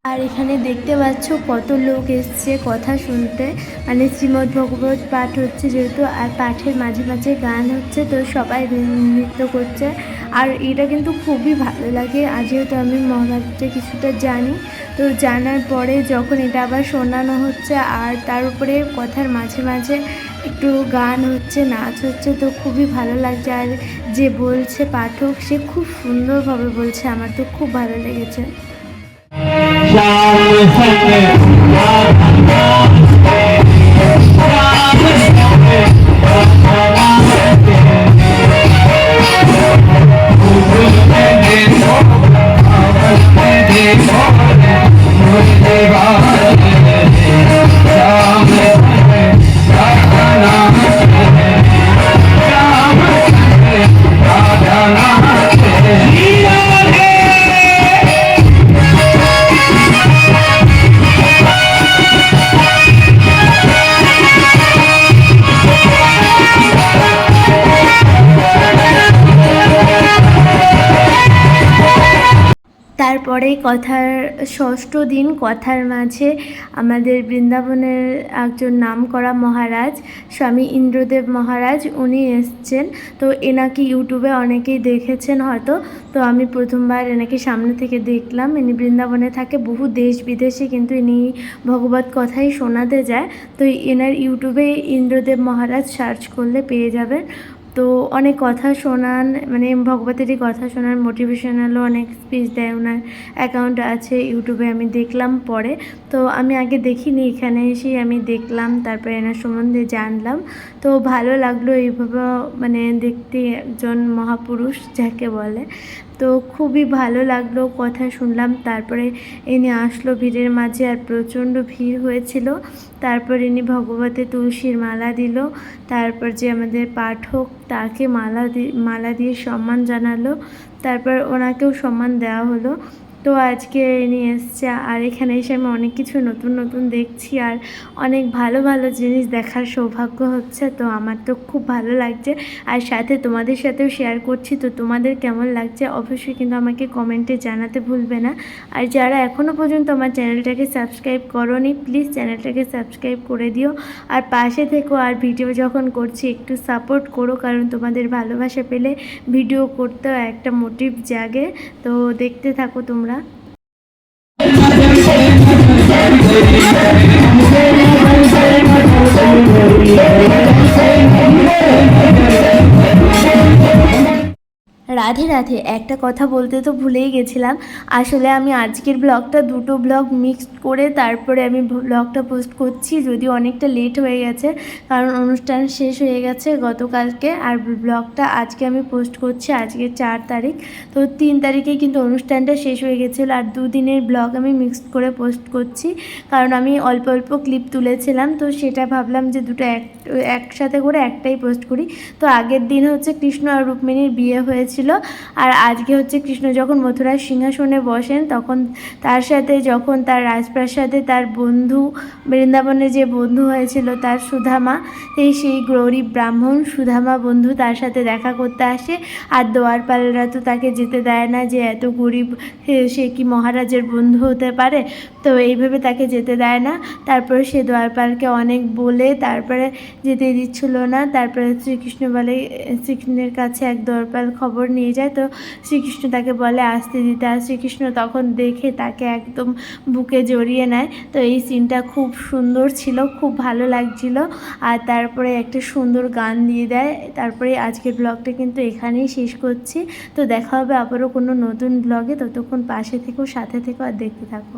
আর এখানে দেখতে পাচ্ছ কত লোক এসছে কথা শুনতে, মানে শ্রীমদ্ ভগবত পাঠ হচ্ছে যেহেতু, আর পাঠের মাঝে মাঝে গান হচ্ছে, তো সবাই নৃত্য করছে। আর এটা কিন্তু খুবই ভালো লাগে। আর যেহেতু আমি মহাভারতটা কিছুটা জানি, তো জানার পরে যখন এটা আবার শোনানো হচ্ছে আর তার উপরে কথার মাঝে মাঝে একটু গান হচ্ছে, নাচ হচ্ছে, তো খুবই ভালো লাগছে। আর যে বলছে পাঠক, সে খুব সুন্দরভাবে বলছে, আমার তো খুব ভালো লেগেছে। তারপরে কথার ষষ্ঠ দিন, কথার মাঝে আমাদের বৃন্দাবনের একজন নামকরা মহারাজ, স্বামী ইন্দ্রদেব মহারাজ, উনি এসছেন। তো এনাকে ইউটিউবে অনেকেই দেখেছেন হয়তো, তো আমি প্রথমবার এনাকে সামনে থেকে দেখলাম। ইনি বৃন্দাবনে থাকে, বহু দেশ বিদেশে কিন্তু ইনি ভগবত কথাই শোনাতে যায়। তো এনার ইউটিউবে ইন্দ্রদেব মহারাজ সার্চ করলে পেয়ে যাবেন। তো অনেক কথা শোনান, মানে ভগবতেরই কথা শোনান, মোটিভেশনালও অনেক স্পিচ দেয়, ওনার অ্যাকাউন্ট আছে ইউটিউবে, আমি দেখলাম পরে। তো আমি আগে দেখিনি, এখানে এসেই আমি দেখলাম, তারপরে এনার সম্বন্ধে জানলাম। তো ভালো লাগলো এইভাবে, মানে দেখতে একজন মহাপুরুষ যাকে বলে। তো খুবই ভালো লাগলো, কথা শুনলাম। তারপরে ইনি আসলো ভিড়ের মাঝে, আর প্রচণ্ড ভিড় হয়েছিল। তারপর ইনি ভগবতে তুলসীর মালা দিল। তারপর যে আমাদের পাঠক, তাকে মালা দিয়ে সম্মান জানালো। তারপর ওনাকেও সম্মান দেওয়া হলো। তো আজকে ইনি এসছে, আর এখানে এসে আমি অনেক কিছু নতুন নতুন দেখছি, আর অনেক ভালো ভালো জিনিস দেখার সৌভাগ্য হচ্ছে। তো আমার তো খুব ভালো লাগছে, আর সাথে তোমাদের সাথেও শেয়ার করছি। তো তোমাদের কেমন লাগছে অবশ্যই কিন্তু আমাকে কমেন্টে জানাতে ভুলবে না। আর যারা এখনও পর্যন্ত আমার চ্যানেলটাকে সাবস্ক্রাইব করোনি, প্লিজ চ্যানেলটাকে সাবস্ক্রাইব করে দিও, আর পাশে থেকো। আর ভিডিও যখন করছি একটু সাপোর্ট করো, কারণ তোমাদের ভালোবাসা পেলে ভিডিও করতেও একটা মোটিভ জাগে। তো দেখতে থাকো তোমরা। রাধে রাধে। একটা কথা বলতে তো ভুলেই গেছিলাম, আসলে আমি আজকের ব্লগটা দুটো ব্লগ মিক্সড করে তারপরে আমি ব্লগটা পোস্ট করছি, যদিও অনেকটা লেট হয়ে গেছে, কারণ অনুষ্ঠান শেষ হয়ে গেছে গতকালকে। আর ব্লগটা আজকে আমি পোস্ট করছি, আজকে 4 তারিখ। তো 3 তারিখে কিন্তু অনুষ্ঠানটা শেষ হয়ে গেছিলো, আর দুদিনের ব্লগ আমি মিক্সড করে পোস্ট করছি, কারণ আমি অল্প অল্প ক্লিপ তুলেছিলাম। তো সেটা ভাবলাম যে দুটো একসাথে করে একটাই পোস্ট করি। তো আগের দিন হচ্ছে কৃষ্ণ আর রুক্মিণীর বিয়ে হয়েছিল, আর আজকে হচ্ছে কৃষ্ণ যখন মথুরার সিংহাসনে বসেন, তখন তার সাথে যখন তার রাজপ্রাসাদে তার বন্ধু, বৃন্দাবনে যে বন্ধু হয়েছিল তার সুধামা, সেই গরিব ব্রাহ্মণ সুধামা বন্ধু তার সাথে দেখা করতে আসে। আর দোয়ারপালরা তো তাকে যেতে দেয় না, যে এত গরিব সে কি মহারাজের বন্ধু হতে পারে, তো এইভাবে তাকে যেতে দেয় না। তারপরে সে দোয়ারপালকে অনেক বলে তারপরে যেতে দিচ্ছিল না। তারপরে শ্রীকৃষ্ণ বলে, শ্রীকৃষ্ণের কাছে এক দোয়ারপাল খবর নিয়ে যায়, তো শ্রীকৃষ্ণ তাকে বলে আসতে দিতে, আর শ্রীকৃষ্ণ তখন দেখে তাকে একদম বুকে জড়িয়ে নেয়। তো এই সিনটা খুব সুন্দর ছিল, খুব ভালো লাগছিল। আর তারপরে একটা সুন্দর গান দিয়ে দেয়। তারপরে আজকের ব্লগটা কিন্তু এখানেই শেষ করছি। তো দেখা হবে আবারও কোনো নতুন ব্লগে, ততক্ষণ পাশে থেকো, সাথে থেকো, আর দেখতে থাকো।